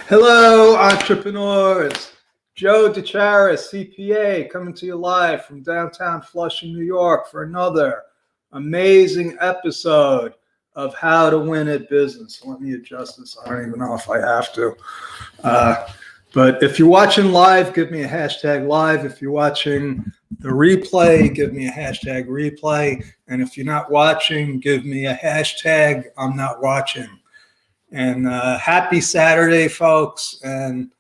Hello, entrepreneurs. Joe DeCharis, CPA, coming to you live from downtown Flushing, New York for another amazing episode of How to Win at Business. Let me adjust this. I don't even know if I have to. But if you're watching live, give me a hashtag live. If you're watching the replay, give me a hashtag replay. And if you're not watching, give me a hashtag I'm not watching. And happy Saturday, folks. And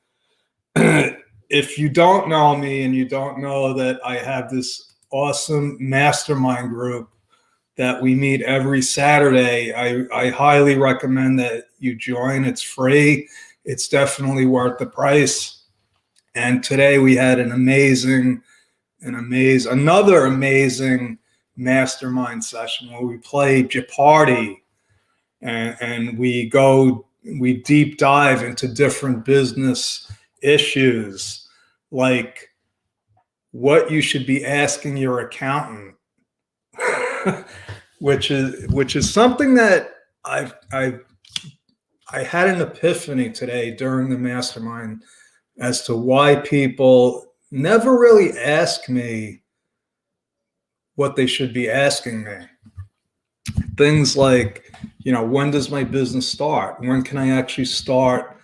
if you don't know me and you don't know that I have this awesome mastermind group that we meet every Saturday, I highly recommend that you join. It's free. It's definitely worth the price. And today we had another amazing mastermind session where we played Jeopardy. And we deep dive into different business issues, like what you should be asking your accountant, which is something that I had an epiphany today during the mastermind as to why people never really ask me what they should be asking me. Things like, when does my business start? When can I actually start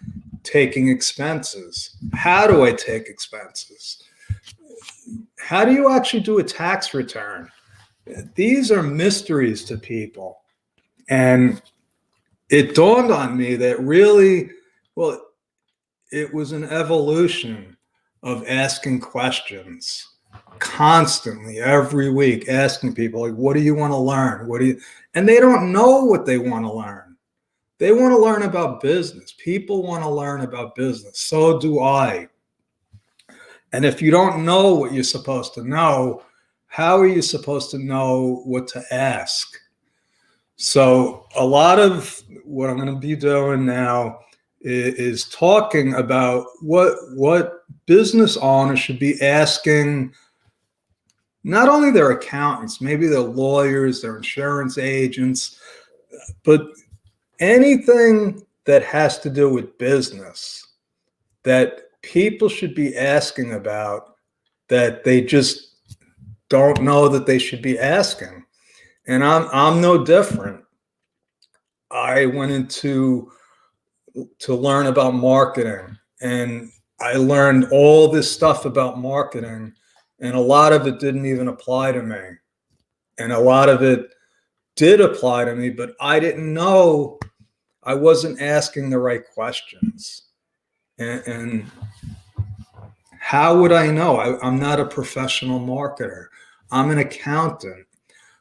taking expenses? How do I take expenses? How do you actually do a tax return? These are mysteries to people. And it dawned on me that really, it was an evolution of asking questions constantly every week, asking people, like, what do you want to learn? And they don't know what they want to learn. They want to learn about business. People want to learn about business. So do I. And if you don't know what you're supposed to know, how are you supposed to know what to ask? So a lot of what I'm going to be doing now is talking about what business owners should be asking not only their accountants, maybe their lawyers, their insurance agents, but anything that has to do with business that people should be asking about that they just don't know that they should be asking. And I'm no different. I went into to learn about marketing, and I learned all this stuff about marketing, and a lot of it didn't even apply to me. And a lot of it did apply to me, but I didn't know. I wasn't asking the right questions. And how would I know? I'm not a professional marketer. I'm an accountant.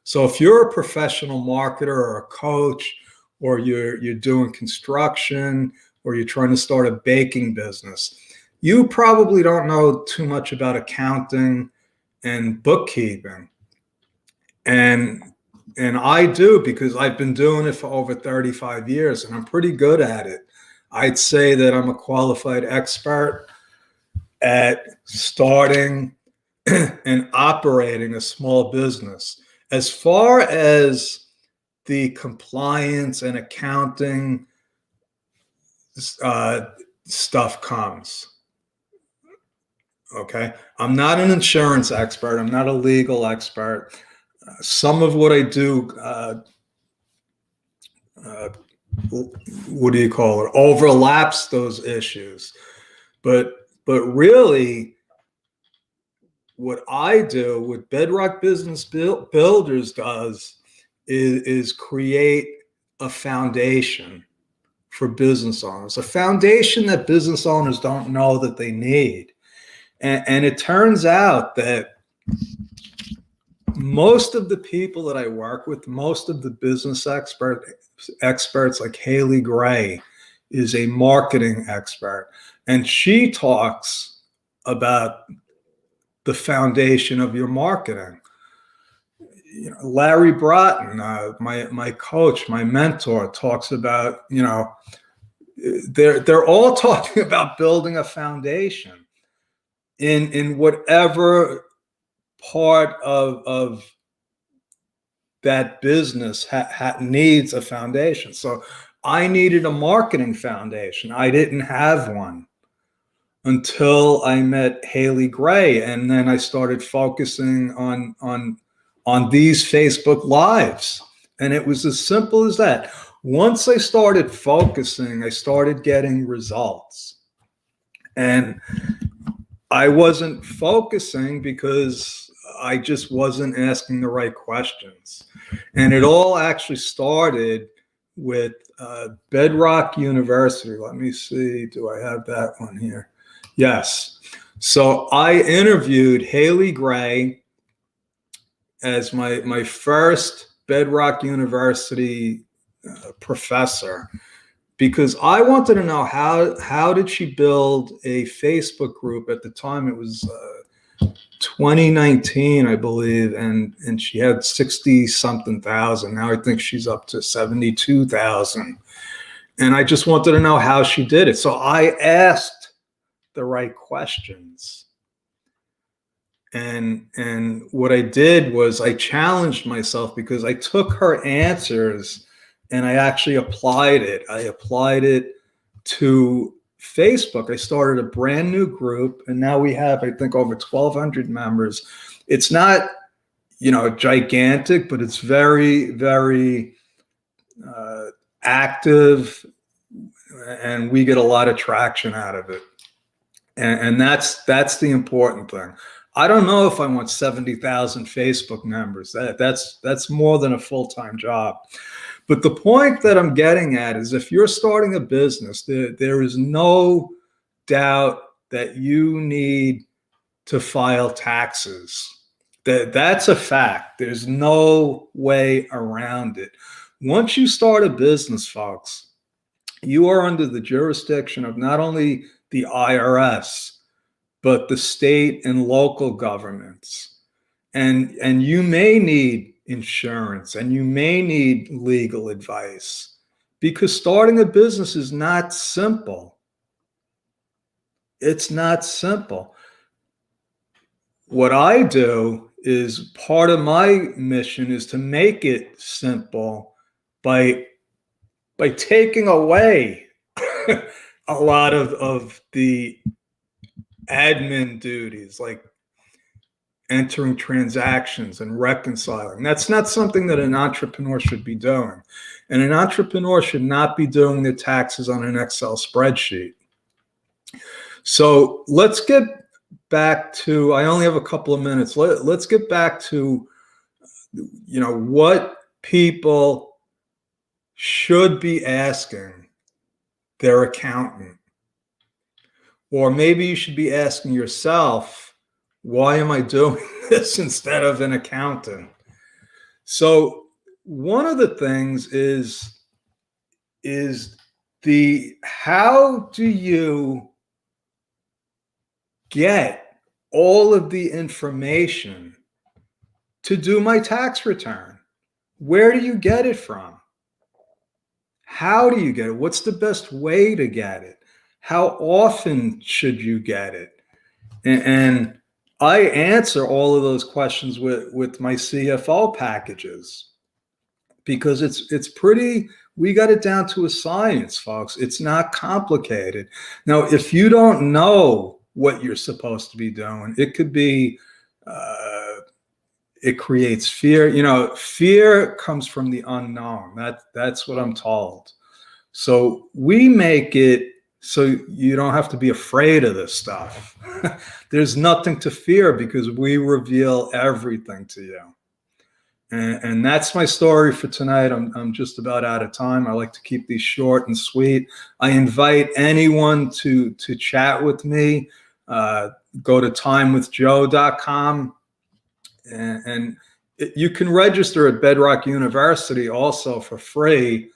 So if you're a professional marketer or a coach, or you're doing construction, or you're trying to start a baking business, you probably don't know too much about accounting and bookkeeping. And I do, because I've been doing it for over 35 years and I'm pretty good at it. I'd say that I'm a qualified expert at starting and operating a small business. As far as the compliance and accounting stuff comes, okay, I'm not an insurance expert. I'm not a legal expert. Some of what I do, overlaps those issues. But really, what I do, what Bedrock Business Builders does, is create a foundation for business owners, a foundation that business owners don't know that they need. And it turns out that most of the people that I work with, most of the business experts like Haley Gray is a marketing expert. And she talks about the foundation of your marketing. Larry Broughton, my coach, my mentor, talks about, they're all talking about building a foundation in whatever part of that business needs a foundation. So I needed a marketing foundation. I didn't have one until I met Haley Gray, and then I started focusing on these Facebook Lives, and it was as simple as that. Once I started focusing, I started getting results, and I wasn't focusing because I just wasn't asking the right questions. And it all actually started with Bedrock University. Let me see, do I have that one here? Yes. So I interviewed Haley Gray as my first Bedrock University professor, because I wanted to know how did she build a Facebook group. At the time it was 2019, I believe, and she had 60 something thousand. Now I think she's up to 72,000. And I just wanted to know how she did it. So I asked the right questions. And what I did was I challenged myself, because I took her answers and I actually applied it. I applied it to Facebook. I started a brand new group, and now we have, I think, over 1,200 members. It's not, gigantic, but it's very, very active, and we get a lot of traction out of it. And that's the important thing. I don't know if I want 70,000 Facebook members. That's more than a full-time job. But the point that I'm getting at is, if you're starting a business, there is no doubt that you need to file taxes. That's a fact. There's no way around it. Once you start a business, folks, you are under the jurisdiction of not only the IRS, but the state and local governments. And you may need insurance, and you may need legal advice, because starting a business is not simple. It's not simple. What I do is, part of my mission is to make it simple by taking away a lot of the admin duties, like entering transactions and reconciling. That's not something that an entrepreneur should be doing. And an entrepreneur should not be doing their taxes on an Excel spreadsheet. So let's get back to, I only have a couple of minutes. Let's get back to, what people should be asking their accountant. Or maybe you should be asking yourself, why am I doing this instead of an accountant? So one of the things is how do you get all of the information to do my tax return? Where do you get it from? How do you get it? What's the best way to get it? How often should you get it? And I answer all of those questions with my CFO packages, because it's pretty, we got it down to a science, folks. It's not complicated. Now, if you don't know what you're supposed to be doing, it could be, it creates fear. Fear comes from the unknown. That's what I'm told. So we make it so you don't have to be afraid of this stuff. There's nothing to fear, because we reveal everything to you. And that's my story for tonight. I'm just about out of time. I like to keep these short and sweet. I invite anyone to chat with me. Go to timewithjoe.com, and you can register at Bedrock University also for free.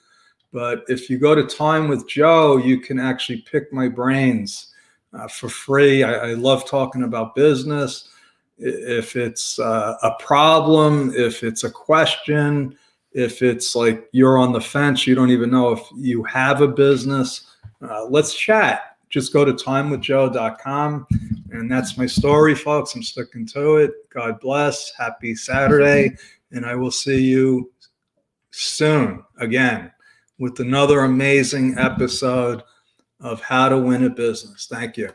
But if you go to Time with Joe, you can actually pick my brains for free. I love talking about business. If it's a problem, if it's a question, if it's like you're on the fence, you don't even know if you have a business, let's chat. Just go to timewithjoe.com. And that's my story, folks. I'm sticking to it. God bless. Happy Saturday. And I will see you soon again. with another amazing episode of How to Win a Business. Thank you.